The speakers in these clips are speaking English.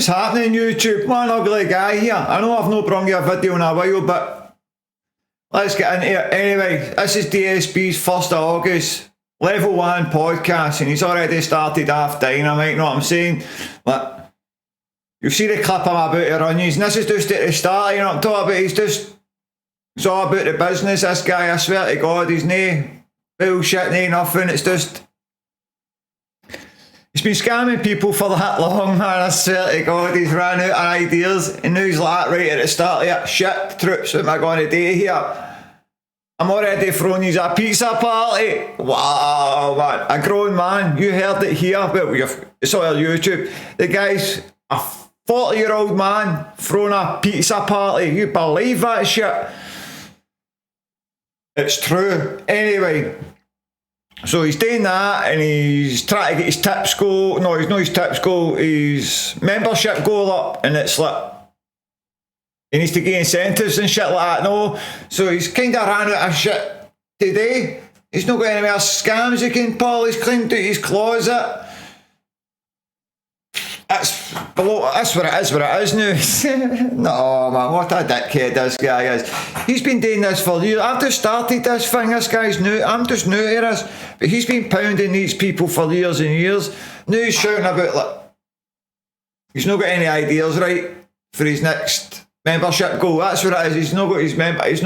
What's happening, YouTube? One ugly guy here. I know I've not brought you a video in a while, but let's get into it. Anyway, this is DSP's 1st of August, level 1 podcast, and he's already started half dynamite, know what I'm saying? But you'll see the clip I'm about to run you, and this is just at the start, you know what I'm talking about? It's all about the business, this guy, I swear to God, he's no bullshit, no nothing, it's just... He's been scamming people for that long, man, I swear to God, he's ran out of ideas, and now he's like, right at the start of it, shit, troops, what am I going to do here? I'm already throwing you a pizza party. Wow, man, a grown man, you heard it here, well, it's all on YouTube, the guy's a 40-year-old man throwing a pizza party, you believe that shit? It's true. Anyway, so he's doing that and he's trying to get his tips goal. No, he's not his tips goal, his membership goal up, and it's like he needs to get incentives and shit like that. No, so he's kind of ran out of shit today. He's not got any more scams he can pull. He's cleaned out his closet. That's what it is now. No, man, what a dickhead this guy is. He's been doing this for years. I've just started this thing, this guy's new. I'm just new to this. But he's been pounding these people for years and years. Now he's shouting about, like, he's not got any ideas, right, for his next membership goal. That's what it is. He's not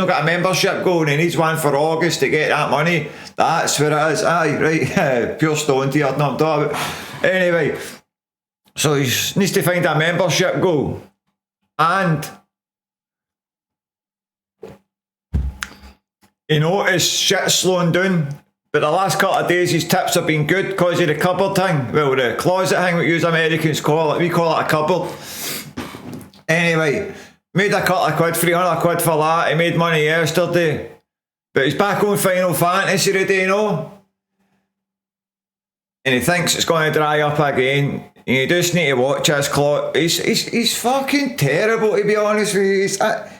got a membership goal and he needs one for August to get that money. That's what it is. Aye, right. Pure stone to you, I'm not talking about. Anyway. So he needs to find a membership goal. And you notice shit's slowing down. But the last couple of days his tips have been good because of the cupboard thing. Well, the closet thing, what you Americans call it. We call it a cupboard. Anyway, made a couple of quid, 300 quid for that. He made money yesterday. But he's back on Final Fantasy today, you know. And he thinks it's going to dry up again. You just need to watch his clock. He's fucking terrible, to be honest with you. There's a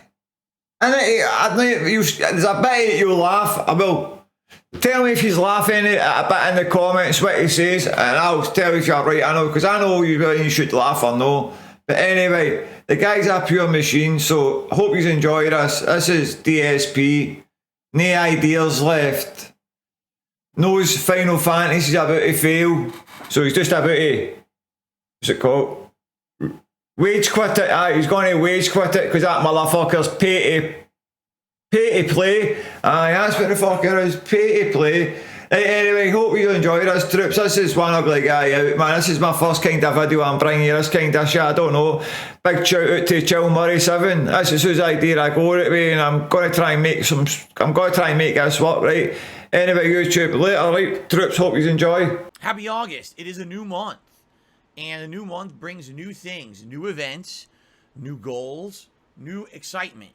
bit of you'll laugh. I will. Tell me if he's laughing at a bit in the comments what he says, and I'll tell you if you're right. I know, because I know you should laugh or no. But anyway, the guy's a pure machine, so hope you enjoy this. This is DSP. No ideas left. Knows Final Fantasy's about to fail, so he's just about to, what's it called? Wage quit it. He's going to wage quit it because that motherfucker's pay to play. That's what the fucker is, pay to play. Anyway, hope you enjoy this, troops. This is one ugly guy out, man. This is my first kind of video I'm bringing you, this kind of shit. I don't know. Big shout out to Chill Murray 7. This is whose idea I go it with, and I'm going to try and make this work, right? Anyway, YouTube, later, right? Troops, hope you enjoy. Happy August. It is a new month. And a new month brings new things, new events, new goals, new excitement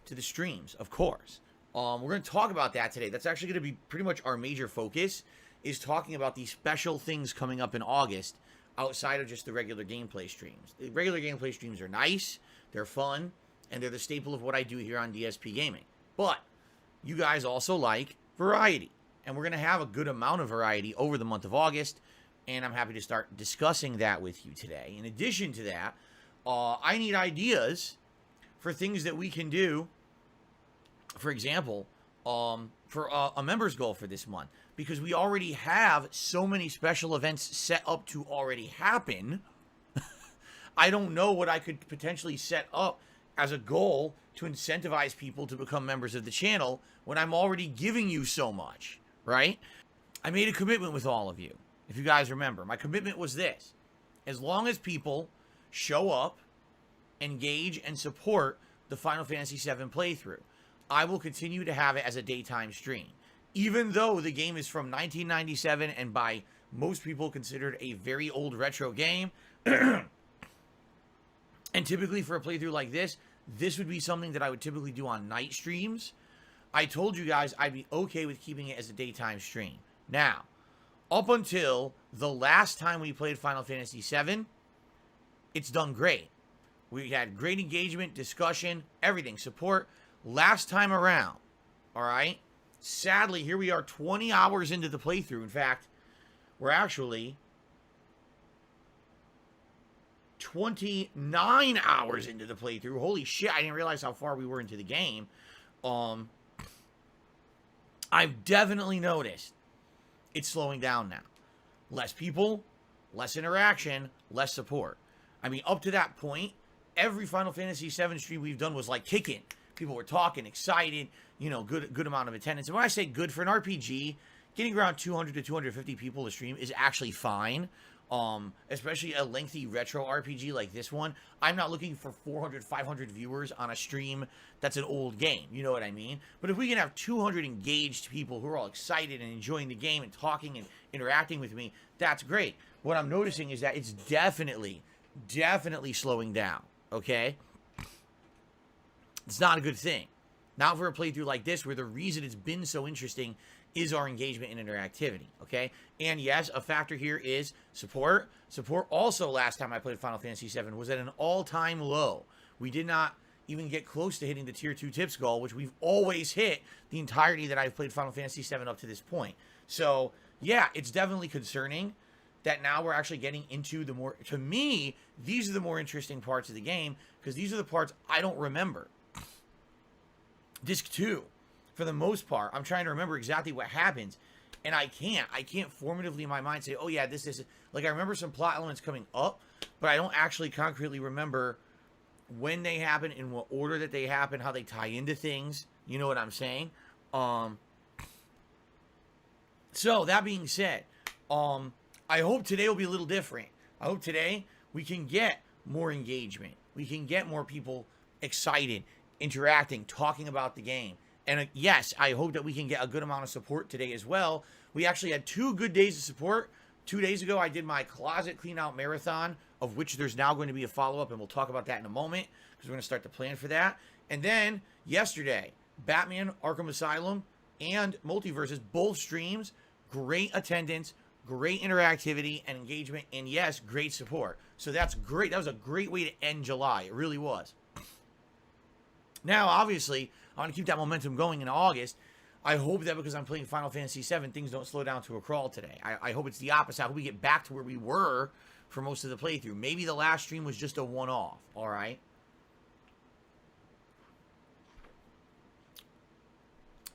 to the streams, of course. We're going to talk about that today. That's actually going to be pretty much our major focus, is talking about these special things coming up in August outside of just the regular gameplay streams. The regular gameplay streams are nice, they're fun, and they're the staple of what I do here on DSP Gaming. But you guys also like variety, and we're going to have a good amount of variety over the month of August, and I'm happy to start discussing that with you today. In addition to that, I need ideas for things that we can do. For example, for a members goal for this month, because we already have so many special events set up to already happen. I don't know what I could potentially set up as a goal to incentivize people to become members of the channel when I'm already giving you so much, right? I made a commitment with all of you. If you guys remember, my commitment was this: as long as people show up, engage, and support the Final Fantasy VII playthrough, I will continue to have it as a daytime stream. Even though the game is from 1997 and by most people considered a very old retro game, and typically for a playthrough like this would be something that I would typically do on night streams. I told you guys I'd be okay with keeping it as a daytime stream. Now, up until the last time we played Final Fantasy VII, it's done great. We had great engagement, discussion, everything, support. Last time around, all right? Sadly, here we are 20 hours into the playthrough. In fact, we're actually 29 hours into the playthrough. Holy shit, I didn't realize how far we were into the game. I've definitely noticed it's slowing down now. Less people, less interaction, less support. I mean, up to that point, every Final Fantasy VII stream we've done was like kicking. People were talking, excited, you know, good amount of attendance. And when I say good for an RPG, getting around 200 to 250 people to stream is actually fine. Especially a lengthy retro RPG like this one. I'm not looking for 400, 500 viewers on a stream that's an old game. You know what I mean? But if we can have 200 engaged people who are all excited and enjoying the game and talking and interacting with me, that's great. What I'm noticing is that it's definitely slowing down, okay? It's not a good thing. Not for a playthrough like this, where the reason it's been so interesting is our engagement and interactivity, okay? And yes, a factor here is support. Support also, last time I played Final Fantasy VII, was at an all-time low. We did not even get close to hitting the Tier 2 tips goal, which we've always hit the entirety that I've played Final Fantasy VII up to this point. So, yeah, it's definitely concerning that now we're actually getting into the more, to me, these are the more interesting parts of the game, because these are the parts I don't remember. Disc 2, for the most part, I'm trying to remember exactly what happens, and I can't formatively in my mind say, oh yeah, this is, like, I remember some plot elements coming up, but I don't actually concretely remember when they happen, in what order that they happen, how they tie into things, you know what I'm saying? So, that being said, I hope today will be a little different. I hope today we can get more engagement. We can get more people excited, interacting, talking about the game. And yes, I hope that we can get a good amount of support today as well. We actually had 2 good days of support. 2 days ago, I did my closet clean out marathon, of which there's now going to be a follow-up, and we'll talk about that in a moment, because we're going to start to plan for that. And then, yesterday, Batman Arkham Asylum and Multiverses, both streams, great attendance, great interactivity and engagement, and yes, great support. So that's great. That was a great way to end July. It really was. Now, obviously, I want to keep that momentum going in August. I hope that because I'm playing Final Fantasy VII, things don't slow down to a crawl today. I hope it's the opposite. I hope we get back to where we were for most of the playthrough. Maybe the last stream was just a one-off, all right?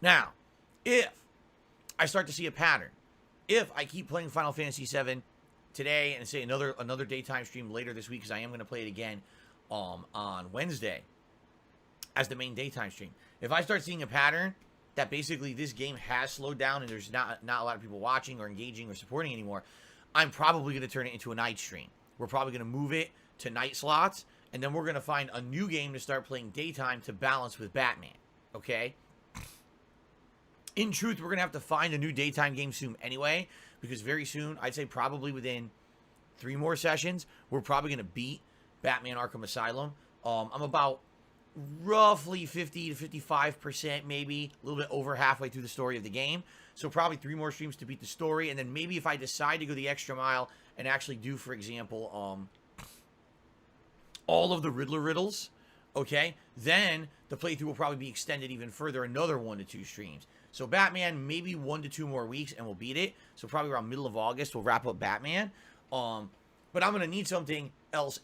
Now, if I start to see a pattern, if I keep playing Final Fantasy VII today and say another daytime stream later this week, because I am going to play it again on Wednesday as the main daytime stream. If I start seeing a pattern that basically this game has slowed down and there's not a lot of people watching or engaging or supporting anymore, I'm probably going to turn it into a night stream. We're probably going to move it to night slots, and then we're going to find a new game to start playing daytime to balance with Batman, okay? In truth, we're going to have to find a new daytime game soon anyway, because very soon, I'd say probably within 3 more sessions, we're probably going to beat Batman Arkham Asylum. I'm about roughly 50 to 55%, maybe a little bit over halfway through the story of the game. So probably 3 more streams to beat the story, and then maybe if I decide to go the extra mile and actually do, for example, all of the Riddler riddles, okay, then the playthrough will probably be extended even further, another 1 to 2 streams. So Batman, maybe 1 to 2 more weeks, and we'll beat it. So probably around middle of August, we'll wrap up Batman. But I'm going to need something else